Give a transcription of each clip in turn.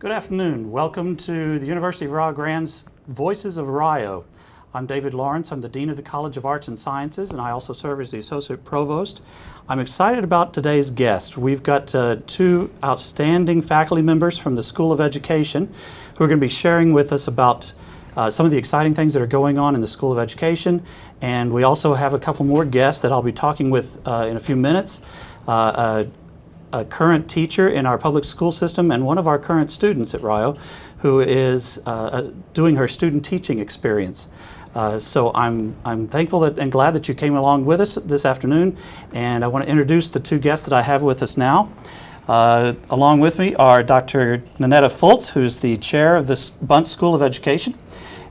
Good afternoon. Welcome to the University of Rio Grande's Voices of Rio. I'm David Lawrence. I'm the Dean of the College of Arts and Sciences, and I also serve as the Associate Provost. I'm excited about today's guest. We've got two outstanding faculty members from the School of Education who are going to be sharing with us about some of the exciting things that are going on in the School of Education. And we also have a couple more guests that I'll be talking with in a few minutes. A current teacher in our public school system and one of our current students at Rio who is doing her student teaching experience. So I'm thankful and glad that you came along with us this afternoon, and I want to introduce the two guests that I have with us now. Along with me are Dr. Nanetta Fults, who's the chair of the Bunce School of Education,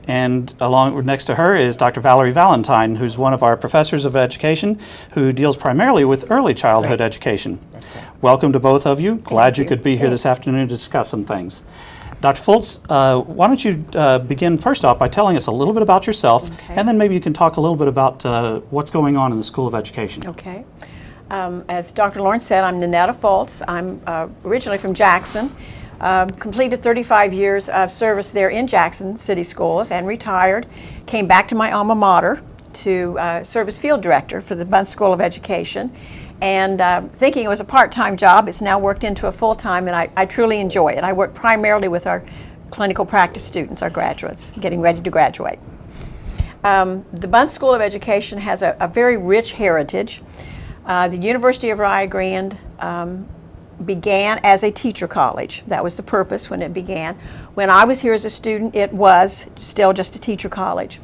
and along next to her is Dr. Valerie Valentine, who's one of our professors of education who deals primarily with early childhood education. That's right. Welcome to both of you. Glad you could be here this Thanks. afternoon to discuss some things. Dr. Fults, why don't you begin first off by telling us a little bit about yourself, Okay. and then maybe you can talk a little bit about what's going on in the School of Education. Okay. As Dr. Lawrence said, I'm Nanetta Fults. I'm originally from Jackson. Completed 35 years of service there in Jackson City Schools and retired. Came back to my alma mater to serve as field director for the Bunce School of Education. And thinking it was a part-time job, it's now worked into a full-time, and I truly enjoy it. I work primarily with our clinical practice students, our graduates, getting ready to graduate. The Bunce School of Education has a very rich heritage. The University of Rio Grande began as a teacher college. That was the purpose when it began. When I was here as a student, it was still just a teacher college.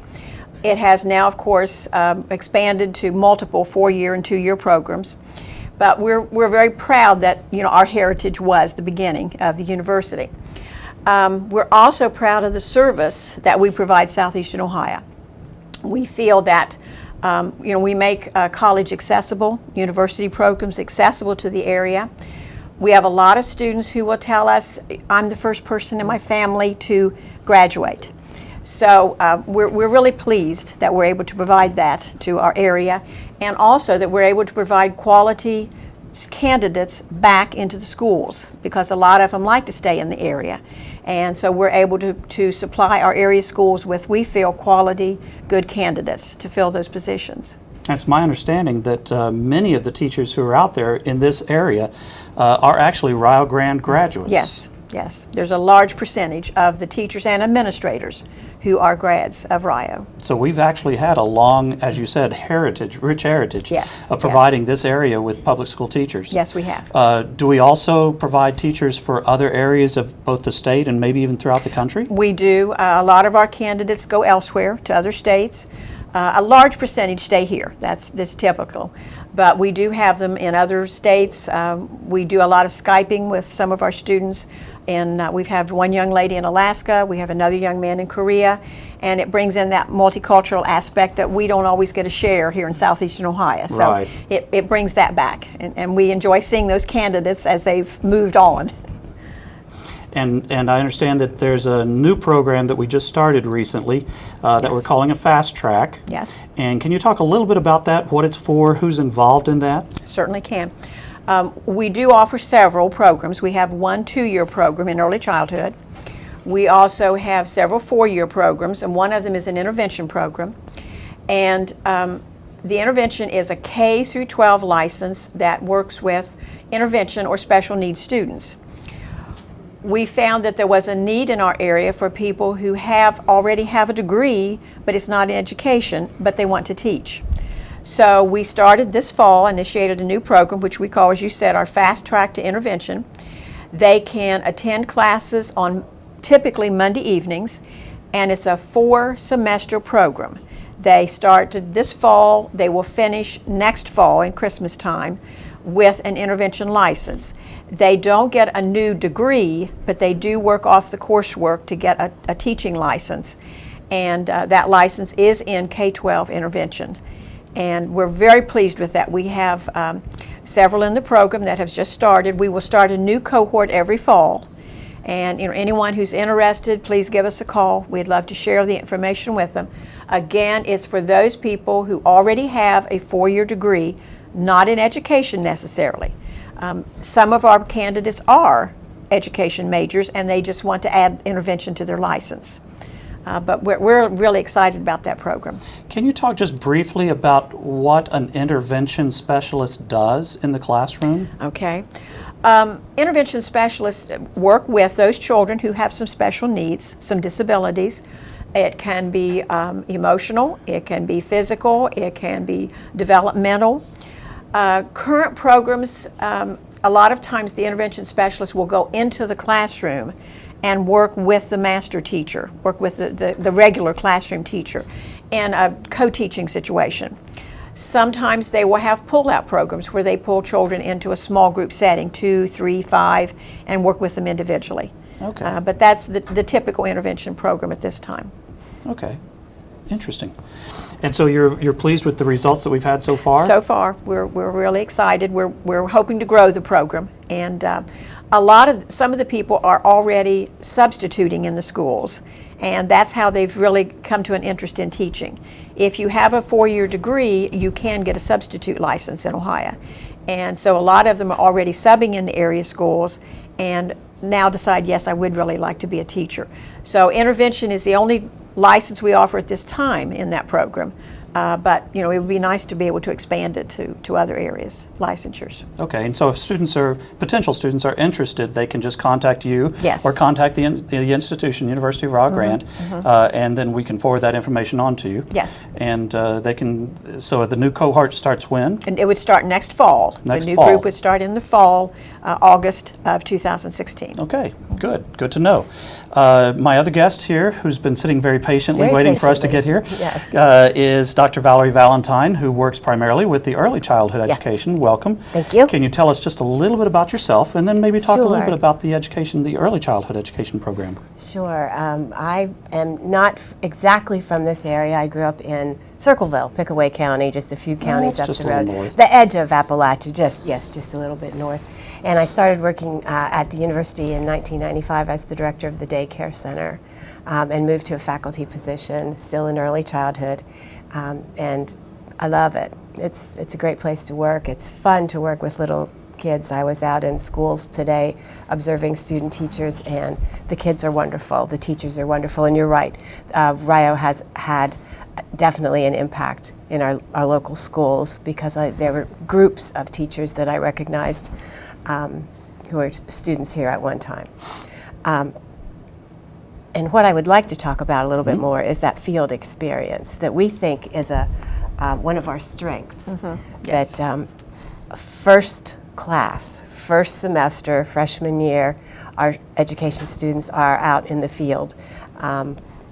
It has now, of course, expanded to multiple 4-year and 2-year programs. But we're very proud that our heritage was the beginning of the university. We're also proud of the service that we provide Southeastern Ohio. We feel that we make college accessible, university programs accessible to the area. We have a lot of students who will tell us, I'm the first person in my family to graduate. So we're really pleased that we're able to provide that to our area, and also that we're able to provide quality candidates back into the schools, because a lot of them like to stay in the area. And so we're able to supply our area schools with, we feel, quality, good candidates to fill those positions. It's my understanding that many of the teachers who are out there in this area are actually Rio Grande graduates. Yes. There's a large percentage of the teachers and administrators who are grads of Rio. So we've actually had a long, as you said, rich heritage of providing this area with public school teachers. Yes, we have. Do we also provide teachers for other areas of both the state and maybe even throughout the country? We do. A lot of our candidates go elsewhere to other states. A large percentage stay here. That's typical. But we do have them in other states. We do a lot of Skyping with some of our students. And we've had one young lady in Alaska. We have another young man in Korea. And it brings in that multicultural aspect that we don't always get to share here in Southeastern Ohio. So right. it brings that back. And we enjoy seeing those candidates as they've moved on. And I understand that there's a new program that we just started recently that we're calling a Fast Track. Yes. And can you talk a little bit about that, what it's for, who's involved in that? Certainly can. We do offer several programs. We have one 2-year program in early childhood. We also have several 4-year programs, and one of them is an intervention program. And the intervention is a K through 12 license that works with intervention or special needs students. We found that there was a need in our area for people who already have a degree, but it's not in education, but they want to teach. So we started this fall, initiated a new program, which we call, as you said, our Fast Track to Intervention. They can attend classes on typically Monday evenings, and it's a 4-semester program. They started this fall, they will finish next fall in Christmas time with an intervention license. They don't get a new degree, but they do work off the coursework to get a teaching license. And that license is in K-12 intervention. And we're very pleased with that. We have several in the program that have just started. We will start a new cohort every fall. And anyone who's interested, please give us a call. We'd love to share the information with them. Again, it's for those people who already have a 4-year degree, not in education necessarily. Some of our candidates are education majors, and they just want to add intervention to their license. But we're really excited about that program. Can you talk just briefly about what an intervention specialist does in the classroom? Okay. Intervention specialists work with those children who have some special needs, some disabilities. It can be emotional, it can be physical, it can be developmental. Current programs, a lot of times the intervention specialist will go into the classroom and work with the master teacher, work with the regular classroom teacher in a co-teaching situation. Sometimes they will have pull-out programs where they pull children into a small group setting, 2, 3, 5, and work with them individually. Okay. But that's the typical intervention program at this time. Okay, interesting. And so you're pleased with the results that we've had so far? So far, we're really excited. We're hoping to grow the program, and some of the people are already substituting in the schools, and that's how they've really come to an interest in teaching. If you have a 4-year degree, you can get a substitute license in Ohio, and so a lot of them are already subbing in the area schools, and now decide, yes, I would really like to be a teacher. So intervention is the only license we offer at this time in that program. But it would be nice to be able to expand it to other areas, licensures. Okay, and so if potential students are interested, they can just contact you, Yes. or contact the institution, University of Rio Grande, and then we can forward that information on to you. Yes. And so the new cohort starts when? And it would start next fall. Next the new fall. group would start in the fall, August of 2016. Okay, good to know. My other guest here, who's been sitting very patiently Very waiting for us to get here, Yes. is Dr. Valerie Valentine, who works primarily with the early childhood Yes. education. Welcome. Thank you. Can you tell us just a little bit about yourself, and then maybe talk a little Sure. bit about the early childhood education program? Sure. I am not exactly from this area. I grew up in Circleville, Pickaway County, just a few counties that's up just the a little road. north. The edge of Appalachia, just a little bit north. And I started working at the university in 1995 as the director of the daycare center, and moved to a faculty position, still in early childhood. And I love it. It's a great place to work. It's fun to work with little kids. I was out in schools today observing student teachers, and the kids are wonderful. The teachers are wonderful. And you're right, Rio has had definitely an impact in our local schools, because there were groups of teachers that I recognized who were students here at one time. And what I would like to talk about a little bit more is that field experience that we think is one of our strengths. Yes. That first class, first semester, freshman year, our education students are out in the field.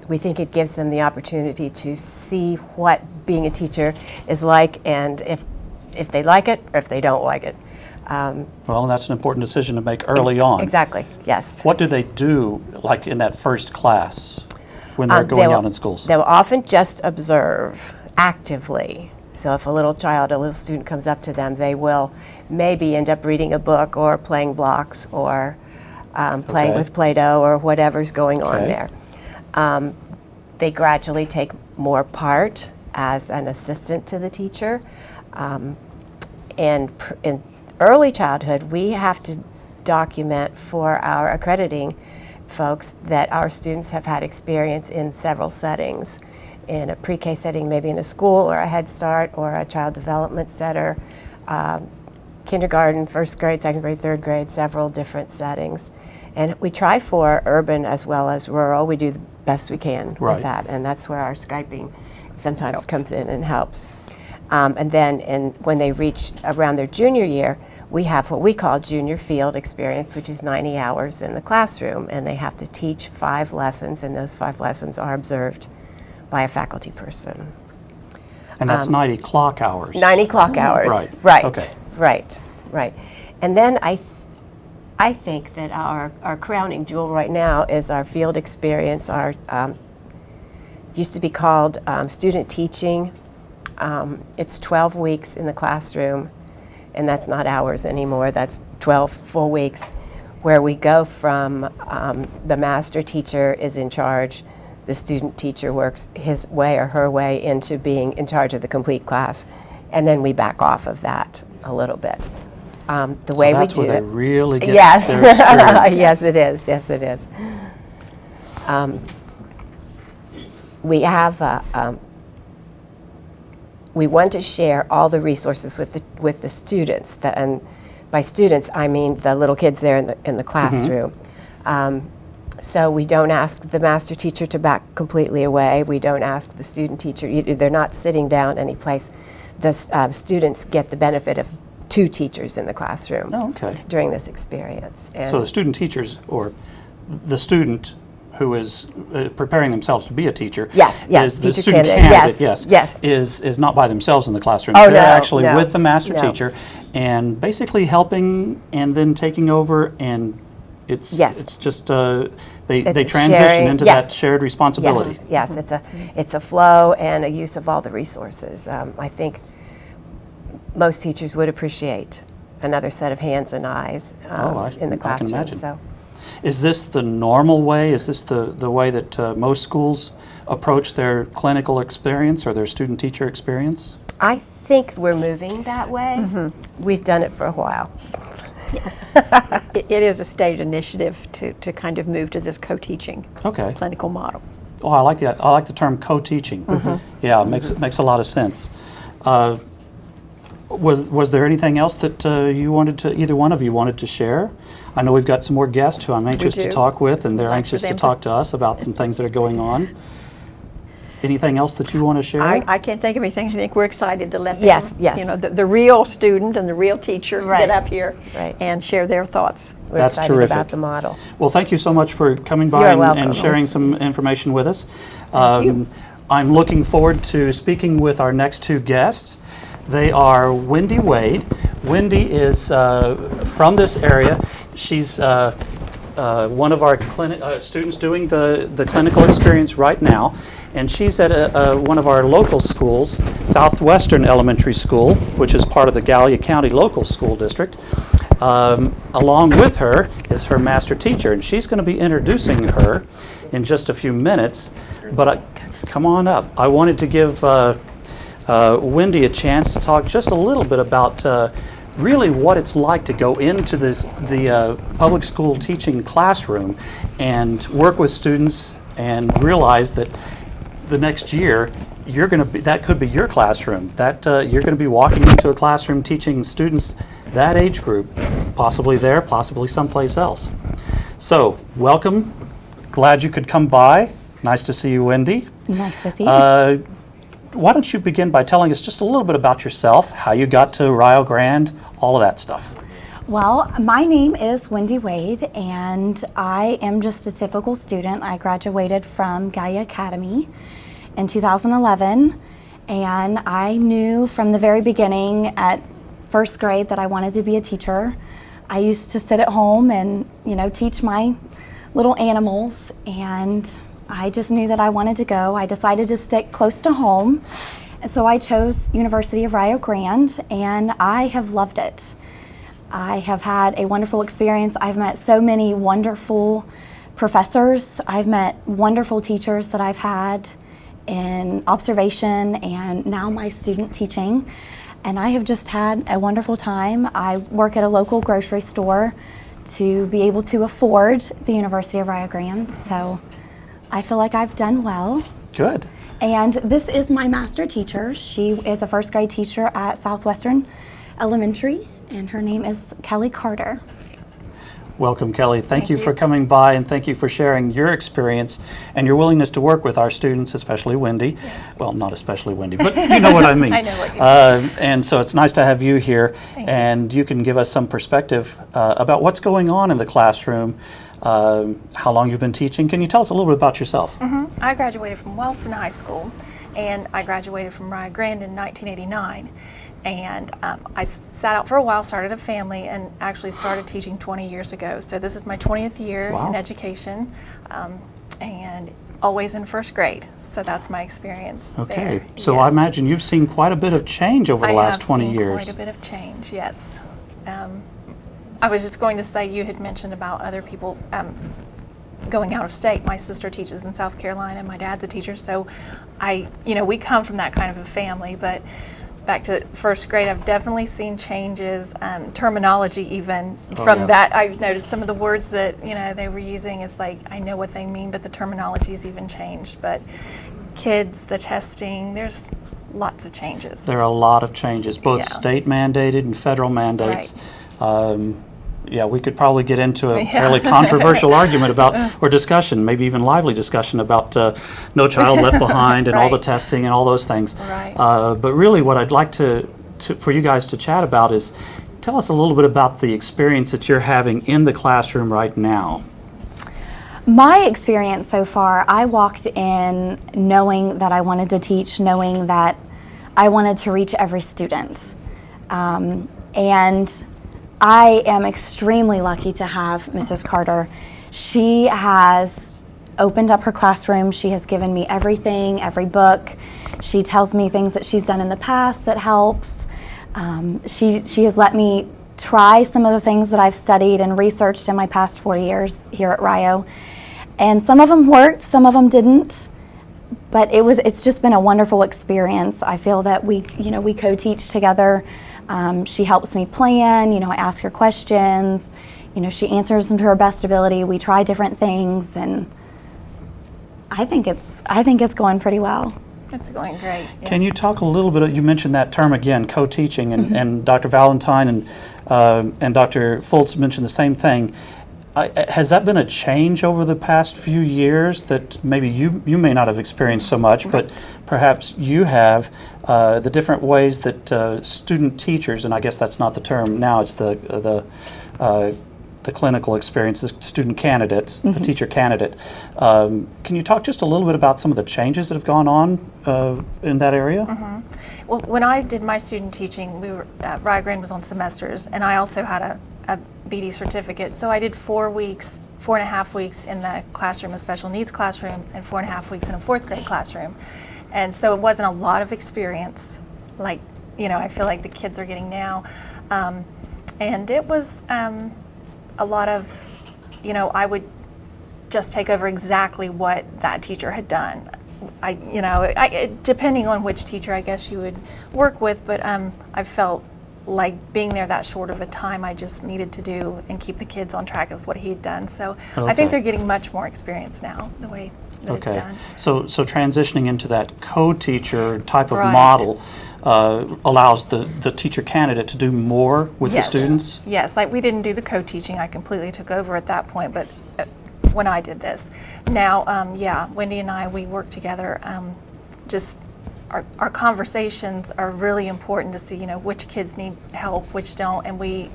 We think it gives them the opportunity to see what being a teacher is like, and if they like it or if they don't like it. Well, that's an important decision to make early on. Exactly, yes. What do they do, like in that first class, when they're going out in schools? They will often just observe actively. So if a little student comes up to them, they will maybe end up reading a book or playing blocks or playing with Play-Doh or whatever's going on there. They gradually take more part as an assistant to the teacher. And in early childhood, we have to document for our accrediting folks that our students have had experience in several settings. In a pre-K setting, maybe in a school or a Head Start or a child development center, kindergarten, first grade, second grade, third grade, several different settings. And we try for urban as well as rural. We do the best we can with that, and that's where our Skyping sometimes comes in and helps. And then when they reach around their junior year, we have what we call junior field experience, which is 90 hours in the classroom, and they have to teach 5 lessons, and those 5 lessons are observed by a faculty person. And that's 90 clock hours. 90 clock hours. Right. Okay. Right. And then I think that our crowning jewel right now is our field experience. Our used to be called student teaching. It's 12 weeks in the classroom, and that's not hours anymore. That's 12 full weeks, where we go from the master teacher is in charge, the student teacher works his way or her way into being in charge of the complete class, and then we back off of that a little bit. the way we that's do where it. they really get Yes, their experience. yes, it is. Yes, it is. We have. We want to share all the resources with the students, and by students I mean the little kids there in the classroom. So we don't ask the master teacher to back completely away. We don't ask the student teacher. They're not sitting down any place. The students get the benefit of 2 teachers in the classroom during this experience. And So the student teachers, or the student who is preparing themselves to be a teacher, yes, is the teacher student candidate, candidate, yes. is not by themselves in the classroom. Oh, They're no, actually no, with the master no. teacher and basically helping and then taking over, and it's just they transition sharing, into yes. that shared responsibility. Yes, it's a flow and a use of all the resources. I think most teachers would appreciate another set of hands and eyes in the classroom. I can imagine. So. Is this the normal way? Is this the way that most schools approach their clinical experience or their student-teacher experience? I think we're moving that way. We've done it for a while. It is a state initiative to kind of move to this co-teaching clinical model. Oh, I like that. I like the term co-teaching. Yeah, it makes a lot of sense. Was there anything else that either one of you wanted to share? I know we've got some more guests who I'm anxious to talk with, and they're anxious to talk to us about some things that are going on. Anything else that you want to share? I can't think of anything. I think we're excited to let them, Yes. the real student and the real teacher get up here and share their thoughts. We're That's excited terrific. about the model. Well, thank you so much for coming by You're welcome. and sharing some information with us. Thank you. I'm looking forward to speaking with our next 2 guests. They are Wendy Wade. Wendy is from this area. She's one of our students doing the clinical experience right now, and she's at one of our local schools, Southwestern Elementary School, which is part of the Gallia County Local School District. Along with her is her master teacher, and she's going to be introducing her in just a few minutes. But come on up. I wanted to give Wendy a chance to talk just a little bit about really what it's like to go into the public school teaching classroom and work with students and realize that the next year that could be your classroom, that you're going to be walking into a classroom teaching students that age group, possibly there, possibly someplace else. So welcome, glad you could come by. Nice to see you, Wendy. Nice to see you. Why don't you begin by telling us just a little bit about yourself, how you got to Rio Grande, all of that stuff. Well, my name is Wendy Wade, and I am just a typical student. I graduated from Gallia Academy in 2011, and I knew from the very beginning at first grade that I wanted to be a teacher. I used to sit at home and, teach my little animals, and I just knew that I wanted to go. I decided to stick close to home, and so I chose University of Rio Grande, and I have loved it. I have had a wonderful experience. I've met so many wonderful professors. I've met wonderful teachers that I've had in observation and now my student teaching, and I have just had a wonderful time. I work at a local grocery store to be able to afford the University of Rio Grande, so I feel like I've done well. Good. And this is my master teacher. She is a first grade teacher at Southwestern Elementary, and her name is Kelly Carter. Welcome, Kelly. Thank you for coming by, and thank you for sharing your experience and your willingness to work with our students, especially Wendy. Yes. Well, not especially Wendy, but you know what I mean. I know what you mean. And so it's nice to have you here, and you can give us some perspective about what's going on in the classroom, how long you've been teaching. Can you tell us a little bit about yourself? Mm-hmm. I graduated from Wellston High School, and I graduated from Rio Grande in 1989. And I sat out for a while, started a family, and actually started teaching 20 years ago. So this is my 20th year in education, and always in first grade. So that's my experience. Okay. There. So yes. I imagine you've seen quite a bit of change over the last 20 years. I have seen quite a bit of change, yes. I was just going to say, you had mentioned about other people going out of state. My sister teaches in South Carolina, and my dad's a teacher. So we come from that kind of a family, but back to first grade, I've definitely seen changes, terminology even Oh, from yeah. that. I've noticed some of the words that they were using. It's like I know what they mean, but the terminology's even changed. But kids, the testing, there's lots of changes. There are a lot of changes, both Yeah. state mandated and federal mandates. Yeah, we could probably get into a fairly controversial argument about, or discussion, maybe even lively discussion about No Child Left Behind and all the Right. testing and all those things. Right. But really what I'd like for you guys to chat about is, tell us a little bit about the experience that you're having in the classroom right now. My experience so far, I walked in knowing that I wanted to teach, knowing that I wanted to reach every student. And I am extremely lucky to have Mrs. Carter. She has opened up her classroom. She has given me everything, every book. She tells me things that she's done in the past that helps. She has let me try some of the things that I've studied and researched in my past 4 years here at Rio. And some of them worked, some of them didn't. But it's just been a wonderful experience. I feel that we co-teach together. She helps me plan, I ask her questions, she answers them to her best ability. We try different things, and I think it's going pretty well. It's going great. Can yes. you talk a little bit, you mentioned that term again, co-teaching, and Dr. Valentine and Dr. Fults mentioned the same thing. Has that been a change over the past few years that maybe you may not have experienced so much, but perhaps you have, the different ways that student teachers, and I guess that's not the term now, it's the clinical experience, the student candidate, the teacher candidate. Can you talk just a little bit about some of the changes that have gone on in that area? Well, when I did my student teaching, Rio Grande was on semesters, and I also had a BD certificate. So I did 4 weeks, 4.5 weeks in the classroom, a special needs classroom, and 4.5 weeks in a 4th grade classroom. And so it wasn't a lot of experience like, I feel like the kids are getting now. And it was a lot of, I would just take over exactly what that teacher had done. Depending on which teacher I guess you would work with, but I felt like being there that short of a time, I just needed to do and keep the kids on track of what he had done. So I think they're getting much more experience now, the way that it's done. So transitioning into that co-teacher type of Right. model allows the teacher candidate to do more with the students? Yes, like we didn't do the co-teaching. I completely took over at that point, but when I did this. Now, Wendy and I, we work together. Our conversations are really important to see, which kids need help, which don't, and we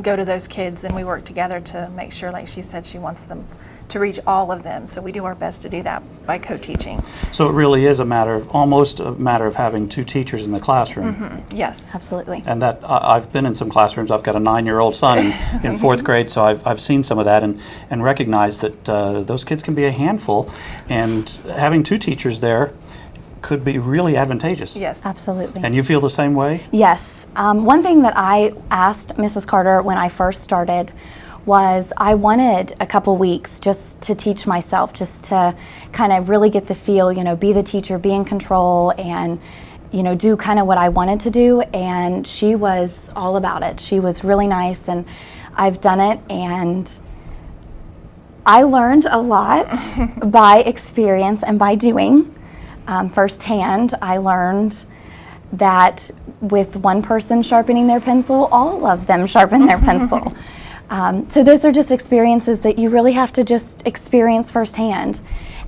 go to those kids and we work together to make sure, like she said, she wants them to reach all of them. So we do our best to do that by co-teaching. So it really is almost a matter of having two teachers in the classroom. Yes. Absolutely. And that I've been in some classrooms. I've got a 9-year-old son in 4th grade, so I've seen some of that and recognized that those kids can be a handful, and having two teachers there could be really advantageous. Yes. Absolutely. And you feel the same way? Yes. One thing that I asked Mrs. Carter when I first started was I wanted a couple weeks just to teach myself, just to kind of really get the feel, be the teacher, be in control, and do kind of what I wanted to do. And she was all about it. She was really nice, and I've done it, and I learned a lot by experience and by doing. Firsthand, I learned that with one person sharpening their pencil, all of them sharpen their pencil. So those are just experiences that you really have to just experience firsthand.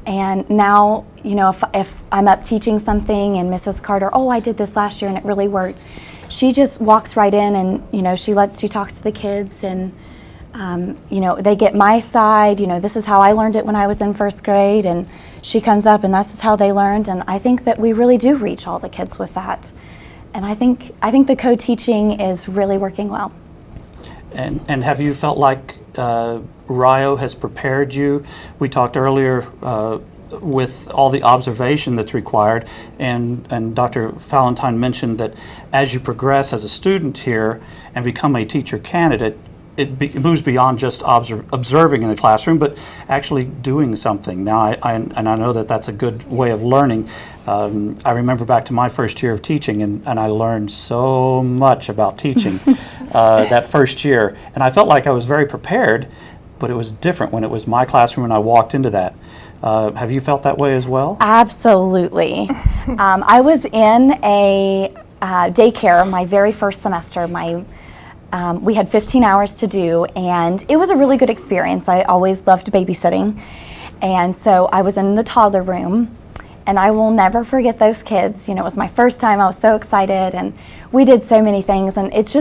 And now, if I'm up teaching something and Mrs. Carter, I did this last year and it really worked, she just walks right in and, she talks to the kids, and they get my side, this is how I learned it when I was in 1st grade, and she comes up and this is how they learned, and I think that we really do reach all the kids with that. And I think the co-teaching is really working well. And have you felt like Rio has prepared you? We talked earlier with all the observation that's required, and Dr. Valentine mentioned that as you progress as a student here and become a teacher candidate, it moves beyond just observing in the classroom, but actually doing something. Now, I know that that's a good way of learning. I remember back to my first year of teaching, and I learned so much about teaching that first year. And I felt like I was very prepared, but it was different when it was my classroom and I walked into that. Have you felt that way as well? Absolutely. I was in a daycare my very first semester. We had 15 hours to do, and it was a really good experience. I always loved babysitting. And so I was in the toddler room, and I will never forget those kids. You know, it was my first time. I was so excited, and we did so many things, and it's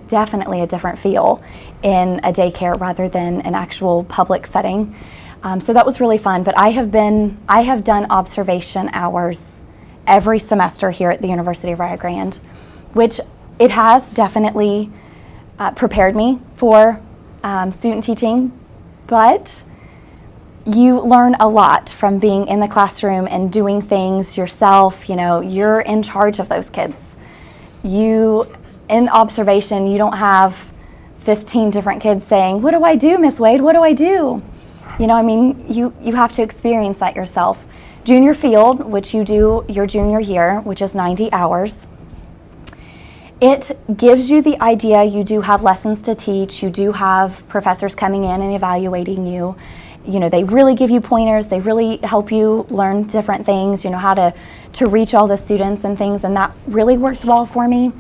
definitely a different feel in a daycare rather than an actual public setting. So that was really fun, but I have done observation hours every semester here at the University of Rio Grande, which it has definitely prepared me for student teaching, but you learn a lot from being in the classroom and doing things yourself. You know, you're in charge of those kids. In observation, you don't have 15 different kids saying, "What do I do, Miss Wade? What do I do?" You know, I mean, you have to experience that yourself. Junior field, which you do your junior year, which is 90 hours, it gives you the idea. You do have lessons to teach. You do have professors coming in and evaluating you. You know, they really give you pointers. They really help you learn different things, you know, how to reach all the students and things, and that really works well for me.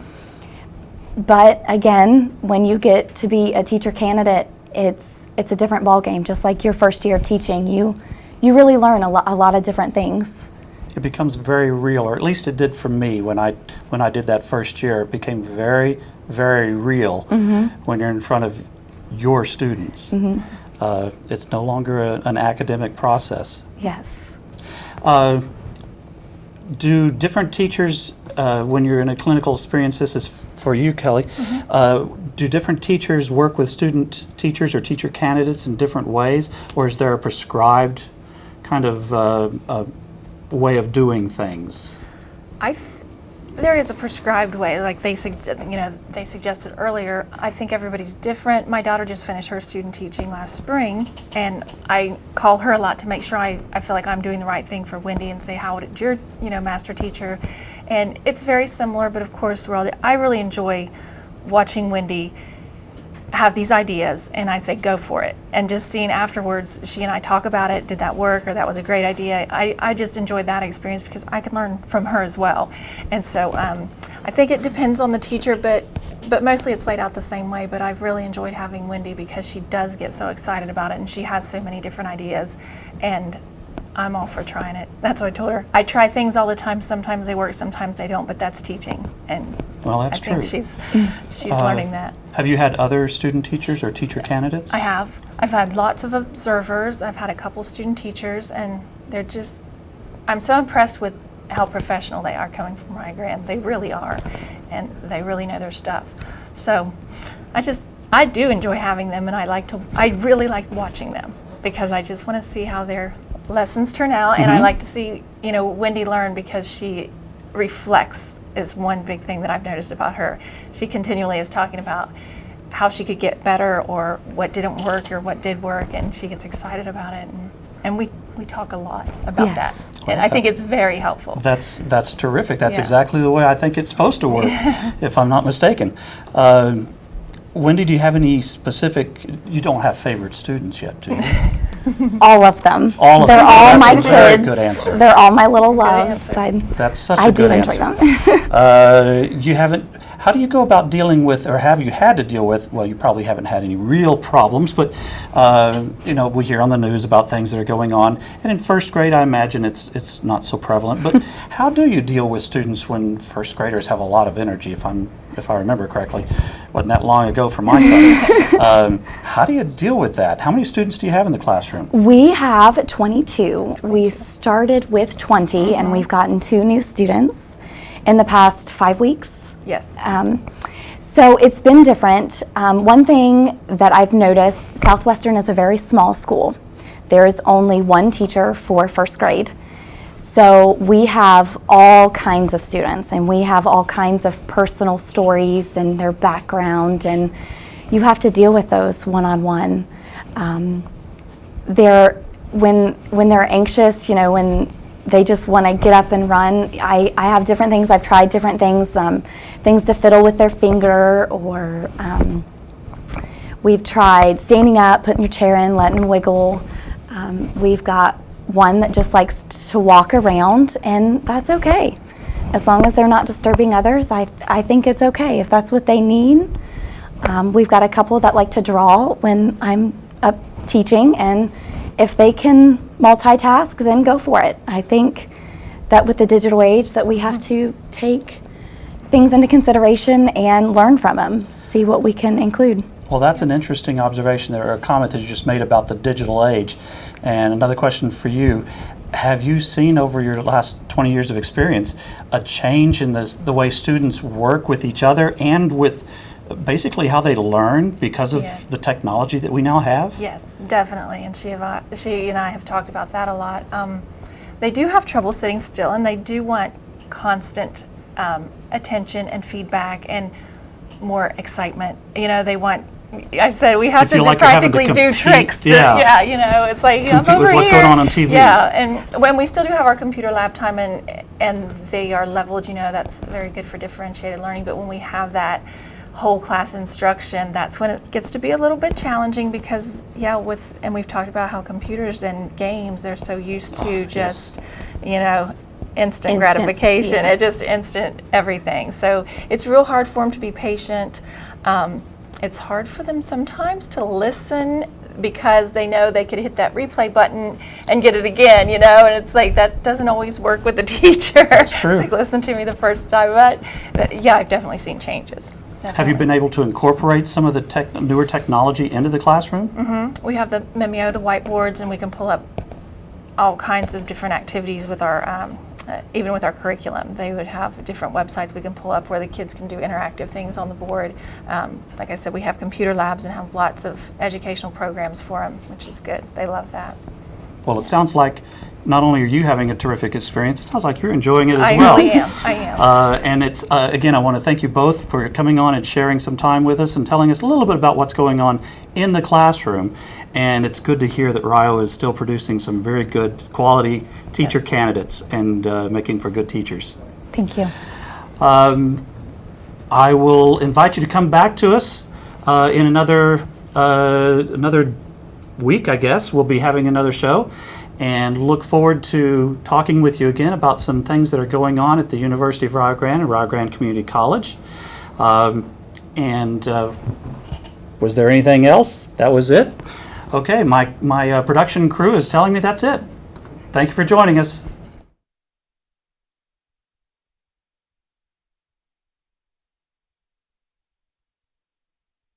But again, when you get to be a teacher candidate, it's a different ballgame. Just like your first year of teaching, you really learn a lot of different things. It becomes very real, or at least it did for me when I did that first year. It became very, very real when you're in front of your students. It's no longer an academic process. Yes. Do different teachers, when you're in a clinical experience, this is for you, Kelly, do different teachers work with student teachers or teacher candidates in different ways, or is there a prescribed kind of way of doing things? There is a prescribed way, like they suggested earlier. I think everybody's different. My daughter just finished her student teaching last spring, and I call her a lot to make sure I feel like I'm doing the right thing for Wendy and say, how did your master teacher? And it's very similar, but of course I really enjoy watching Wendy have these ideas, and I say go for it, and just seeing afterwards she and I talk about it, did that work, or that was a great idea. I just enjoyed that experience because I can learn from her as well. And so I think it depends on the teacher, but mostly it's laid out the same way. But I've really enjoyed having Wendy because she does get so excited about it, and she has so many different ideas, and I'm all for trying it. That's what I told her. I try things all the time. Sometimes they work, sometimes they don't, but that's teaching. And well, that's I think true. she's learning that. Have you had other student teachers or teacher candidates? I have. I've had lots of observers. I've had a couple student teachers, and I'm so impressed with how professional they are coming from Rio Grande. They really are, and they really know their stuff. So I do enjoy having them, and I really like watching them because I just want to see how their lessons turn out, and I like to see, Wendy learn because she reflects is one big thing that I've noticed about her. She continually is talking about how she could get better or what didn't work or what did work, and she gets excited about it, and we talk a lot about that. And I think it's very helpful. That's terrific. That's exactly the way I think it's supposed to work, if I'm not mistaken. Wendy, do you have any specific, you don't have favorite students yet, do you? All of them. All of They're them. all That's my a kids. very good answer. They're all my little loves. That's such I a good do answer. enjoy them. How do you go about dealing with, or have you had to deal with, well, you probably haven't had any real problems, but we hear on the news about things that are going on, and in first grade I imagine it's not so prevalent, but how do you deal with students when first graders have a lot of energy, if I remember correctly? Wasn't that long ago for my son. How do you deal with that? How many students do you have in the classroom? We have 22. We started with 20, and we've gotten 2 new students in the past 5 weeks. Yes. So it's been different. One thing that I've noticed, Southwestern is a very small school. There is only one teacher for first grade. So we have all kinds of students, and we have all kinds of personal stories and their background, and you have to deal with those one-on-one. When they're anxious, when they just want to get up and run, I have different things. I've tried different things, things to fiddle with their finger, or we've tried standing up, putting your chair in, letting them wiggle. We've got one that just likes to walk around, and that's okay. As long as they're not disturbing others, I think it's okay if that's what they need. We've got a couple that like to draw when I'm up teaching, and if they can multitask, then go for it. I think that with the digital age that we have to take things into consideration and learn from them, see what we can include. Well, that's an interesting observation there, or a comment that you just made about the digital age. And another question for you. Have you seen over your last 20 years of experience a change in the way students work with each other and with basically how they learn because of Yes. the technology that we now have? Yes, definitely. And she and I have talked about that a lot. They do have trouble sitting still, and they do want constant attention and feedback and more excitement. They want. I said we have They to feel like they're having to practically do compete. tricks. Yeah. It's like I'm Compete over with what's here. going on TV. Yeah, and when we still do have our computer lab time, and they are leveled, that's very good for differentiated learning. But when we have that whole class instruction, that's when it gets to be a little bit challenging because and we've talked about how computers and games, they're so used to just instant gratification. yeah. It just instant everything. So it's real hard for them to be patient. It's hard for them sometimes to listen because they know they could hit that replay button and get it again, and it's like that doesn't always work with the teacher. That's true. It's like, listen to me the first time, but I've definitely seen changes. Have you been able to incorporate some of the newer technology into the classroom? Mm-hmm. We have the Memio, the whiteboards, and we can pull up all kinds of different activities with our, even with our curriculum. They would have different websites we can pull up where the kids can do interactive things on the board. Like I said, we have computer labs and have lots of educational programs for them, which is good. They love that. Well, it sounds like not only are you having a terrific experience, it sounds like you're enjoying it as I well. really am. I am. And it's again, I want to thank you both for coming on and sharing some time with us and telling us a little bit about what's going on in the classroom. And it's good to hear that Rio is still producing some very good quality teacher Yes. candidates and making for good teachers. Thank you. I will invite you to come back to us in another week, I guess. We'll be having another show, and look forward to talking with you again about some things that are going on at the University of Rio Grande and Rio Grande Community College. Was there anything else? That was it? Okay, my production crew is telling me that's it. Thank you for joining us.